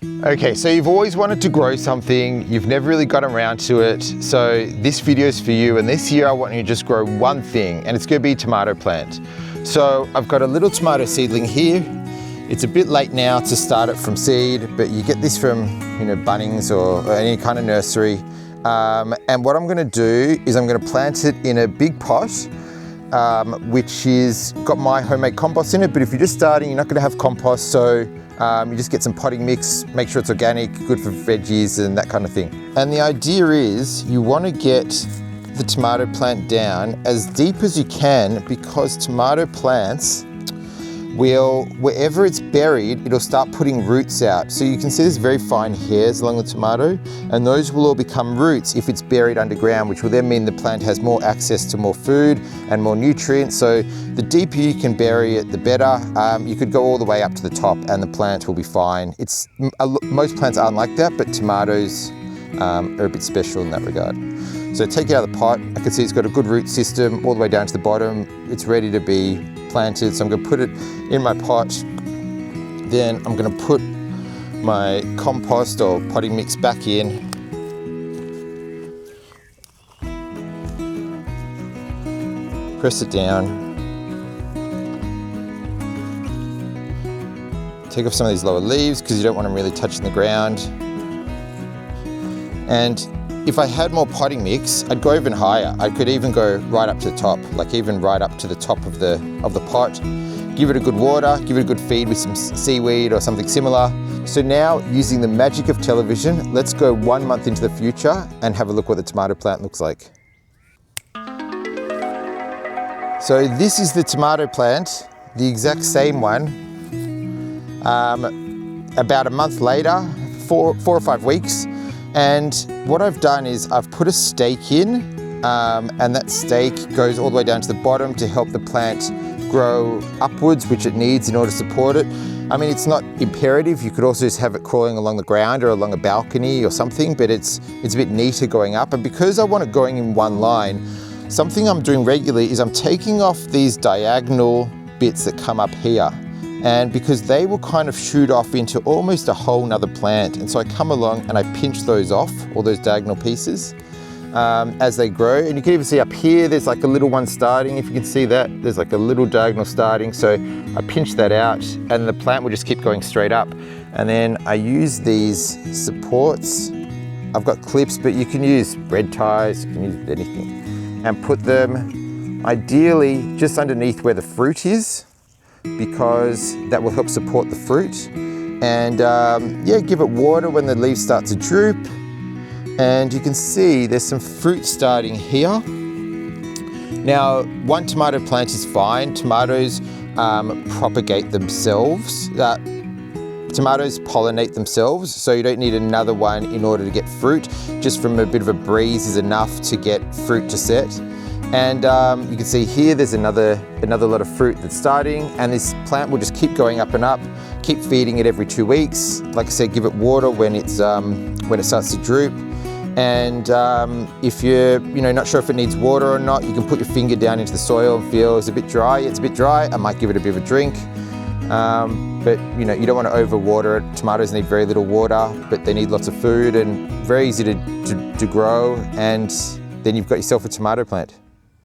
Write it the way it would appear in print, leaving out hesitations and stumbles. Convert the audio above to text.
Okay, so you've always wanted to grow something, you've never really got around to it, so this video is for you, and this year I want you to just grow one thing, and it's going to be a tomato plant. So I've got a little tomato seedling here. It's a bit late now to start it from seed, but you get this from, Bunnings or any kind of nursery. And what I'm going to do is I'm going to plant it in a big pot, which is got my homemade compost in it, but if you're just starting, you're not going to have compost, so you just get some potting mix, make sure it's organic, good for veggies and that kind of thing. And the idea is you want to get the tomato plant down as deep as you can, because tomato plants will, wherever it's buried, it'll start putting roots out. So you can see there's very fine hairs along the tomato, and those will all become roots if it's buried underground, which will then mean the plant has more access to more food and more nutrients. So the deeper you can bury it, the better. You could go all the way up to the top and the plant will be fine. Most plants aren't like that, but tomatoes are a bit special in that regard. So take it out of the pot. I can see it's got a good root system all the way down to the bottom. It's ready to be planted. So I'm going to put it in my pot. Then I'm going to put my compost or potting mix back in. Press it down. Take off some of these lower leaves because you don't want them really touching the ground. And if I had more potting mix, I'd go even higher. I could even go right up to the top, like even right up to the top of the pot. Give it a good water, give it a good feed with some seaweed or something similar. So now, using the magic of television, let's go 1 month into the future and have a look what the tomato plant looks like. So this is the tomato plant, the exact same one. About a month later, 4 or 5 weeks. And what I've done is I've put a stake in, and that stake goes all the way down to the bottom to help the plant grow upwards, which it needs in order to support it. I mean, it's not imperative. You could also just have it crawling along the ground or along a balcony or something, but it's a bit neater going up. And because I want it going in one line, something I'm doing regularly is I'm taking off these diagonal bits that come up here. And because they will kind of shoot off into almost a whole nother plant. And so I come along and I pinch those off, all those diagonal pieces, as they grow. And you can even see up here, there's like a little one starting. If you can see that, there's like a little diagonal starting. So I pinch that out and the plant will just keep going straight up. And then I use these supports. I've got clips, but you can use red ties, you can use anything. And put them ideally just underneath where the fruit is, because that will help support the fruit. And yeah, give it water when the leaves start to droop. And you can see there's some fruit starting here. Now, one tomato plant is fine. Tomatoes propagate themselves. Tomatoes pollinate themselves, so you don't need another one in order to get fruit. Just from a bit of a breeze is enough to get fruit to set. And you can see here there's another lot of fruit that's starting, and this plant will just keep going up and up. Keep feeding it every 2 weeks. Like I said, give it water when it starts to droop. And if you're not sure if it needs water or not, you can put your finger down into the soil and feel it's a bit dry. It's a bit dry. I might give it a bit of a drink. But you don't want to overwater it. Tomatoes need very little water, but they need lots of food and very easy to grow. And then you've got yourself a tomato plant.